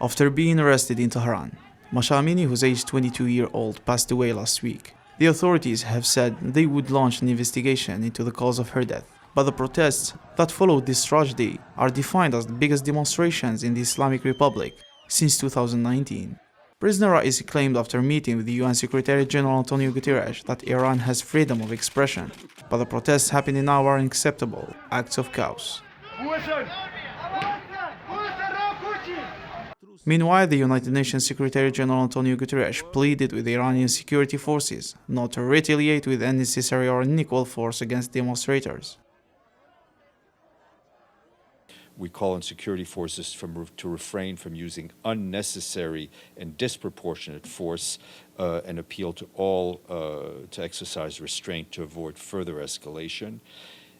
after being arrested in Tehran. Mahsa Amini, who's aged 22-year-old, passed away last week. The authorities have said they would launch an investigation into the cause of her death. But the protests that followed this tragedy are defined as the biggest demonstrations in the Islamic Republic since 2019. Prisoner Rallies claimed after meeting with the UN Secretary General Antonio Guterres that Iran has freedom of expression, but the protests happening now are unacceptable acts of chaos. Meanwhile, the United Nations Secretary General Antonio Guterres pleaded with the Iranian security forces not to retaliate with unnecessary or unequal force against demonstrators. We call on security forces to refrain from using unnecessary and disproportionate force and appeal to all to exercise restraint to avoid further escalation.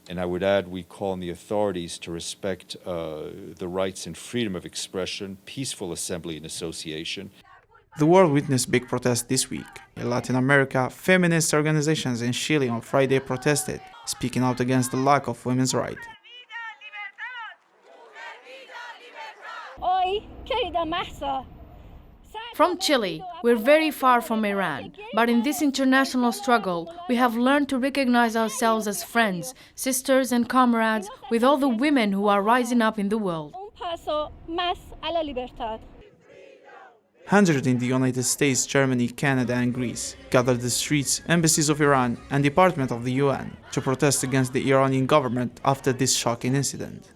And I would add, we call on the authorities to respect the rights and freedom of expression, peaceful assembly and association. The world witnessed big protests this week. In Latin America, feminist organizations in Chile on Friday protested, speaking out against the lack of women's rights. From Chile, we're very far from Iran, but in this international struggle, we have learned to recognize ourselves as friends, sisters and comrades with all the women who are rising up in the world. Hundreds in the United States, Germany, Canada and Greece gathered the streets, embassies of Iran and department of the UN to protest against the Iranian government after this shocking incident.